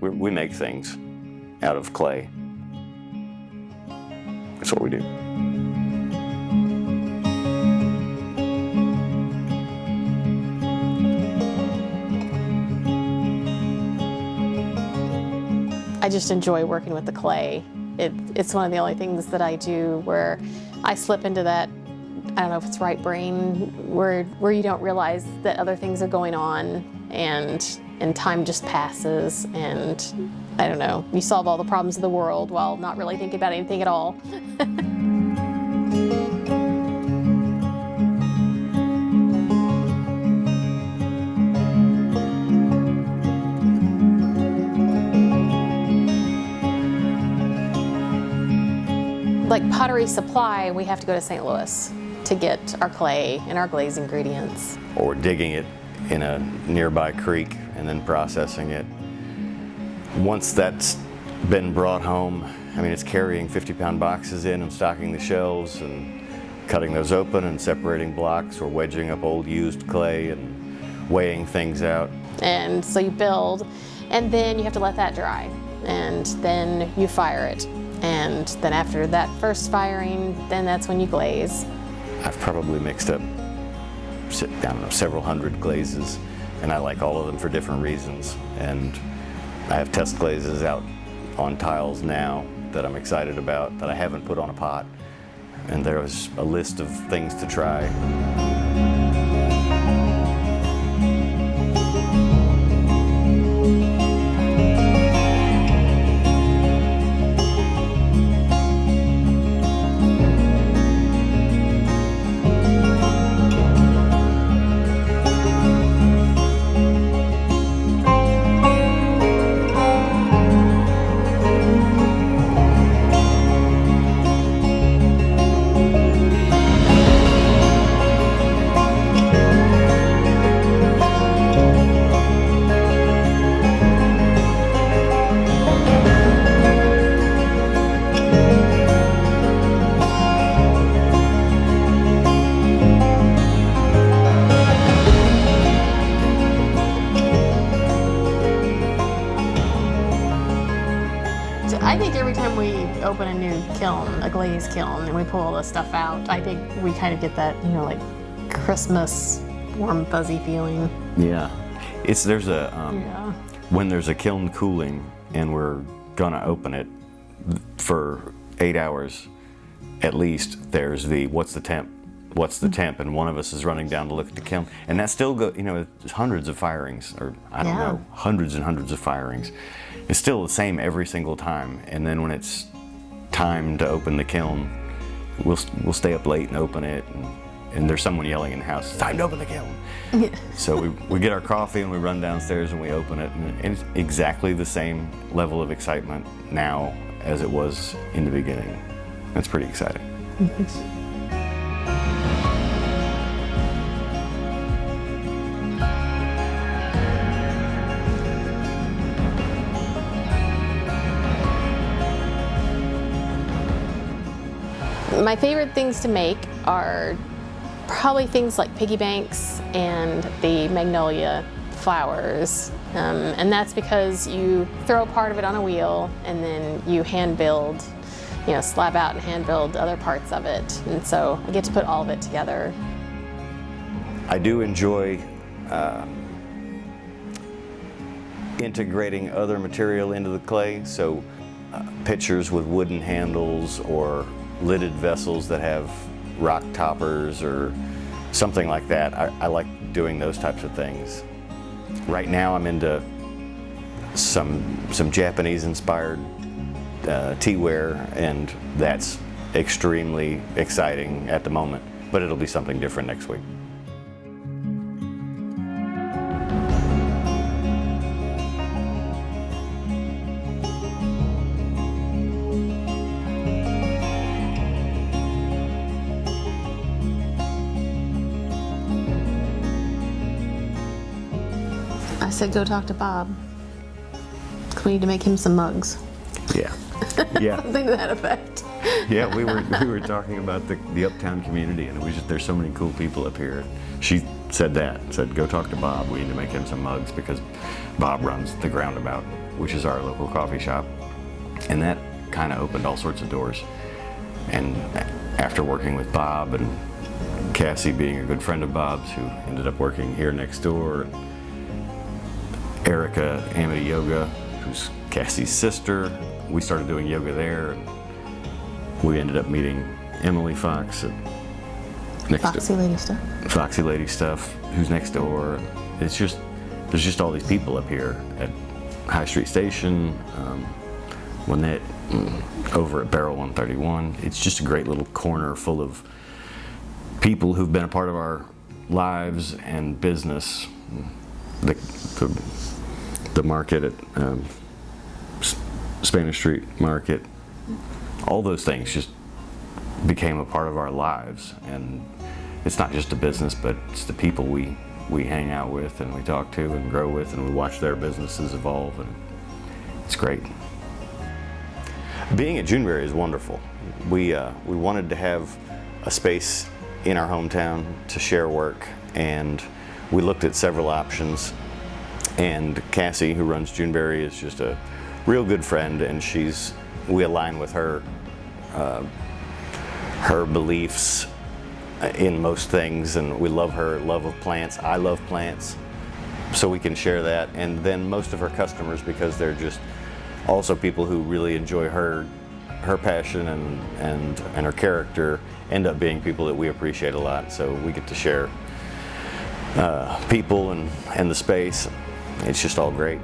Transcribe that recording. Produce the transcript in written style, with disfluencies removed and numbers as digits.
We make things out of clay. That's what we do. I just enjoy working with the clay. It's one of the only things that I do where I slip into that, I don't know if it's right brain, where you don't realize that other things are going on and time just passes, and I don't know, you solve all the problems of the world while not really thinking about anything at all. Like Pottery Supply, we have to go to St. Louis to get our clay and our glaze ingredients. Or digging it in a nearby creek and then processing it. Once that's been brought home, I mean, it's carrying 50-pound boxes in and stocking the shelves and cutting those open and separating blocks or wedging up old used clay and weighing things out. And so you build, and then you have to let that dry, and then you fire it. And then after that first firing, then that's when you glaze. I've probably mixed up, I don't know, several hundred glazes, and I like all of them for different reasons. And I have test glazes out on tiles now that I'm excited about that I haven't put on a pot. And there was a list of things to try. I think every time we open a new kiln, a glaze kiln, and we pull all this stuff out, I think we kind of get that, you know, like Christmas warm fuzzy feeling. Yeah, there's a Yeah. when there's a kiln cooling and we're gonna open it for 8 hours at least. There's the what's the temp, and one of us is running down to look at the kiln, and that still go, you know, it's hundreds of firings, or I don't know, hundreds and hundreds of firings. It's still the same every single time, and then when it's time to open the kiln, we'll stay up late and open it, and there's someone yelling in the house, "It's time to open the kiln!" Yeah. So we get our coffee and we run downstairs and we open it, and it's exactly the same level of excitement now as it was in the beginning. That's pretty exciting. My favorite things to make are probably things like piggy banks and the magnolia flowers. And that's because you throw part of it on a wheel and then you hand build, you know, slab out and hand build other parts of it. And so I get to put all of it together. I do enjoy integrating other material into the clay, so pitchers with wooden handles or lidded vessels that have rock toppers or something like that. I like doing those types of things. Right now I'm into some Japanese-inspired teaware, and that's extremely exciting at the moment, but it'll be something different next week. I said go talk to Bob. We need to make him some mugs. Yeah. Yeah. Something to that effect. Yeah, we were talking about the uptown community, and it was just, there's so many cool people up here. She said go talk to Bob. We need to make him some mugs because Bob runs the Groundabout. which is our local coffee shop. And that kind of opened all sorts of doors. And after working with Bob and Cassie being a good friend of Bob's, who ended up working here next door, Erica Amity Yoga, who's Cassie's sister, we started doing yoga there. And we ended up meeting Emily Fox at Foxy Lady Stuff. Foxy Lady Stuff, who's next door. It's just, there's just all these people up here at High Street Station, Lynette, over at Barrel 131. It's just a great little corner full of people who've been a part of our lives and business. The market at Spanish Street Market, all those things just became a part of our lives. And it's not just a business, but it's the people we hang out with and we talk to and grow with, and we watch their businesses evolve, and it's great. Being at Juneberry is wonderful. We wanted to have a space in our hometown to share work, and we looked at several options. And Cassie, who runs Juneberry, is just a real good friend, and we align with her beliefs in most things, and we love her love of plants. I love plants, so we can share that. And then most of her customers, because they're just also people who really enjoy her passion and her character, end up being people that we appreciate a lot. So we get to share people and the space. It's just all great.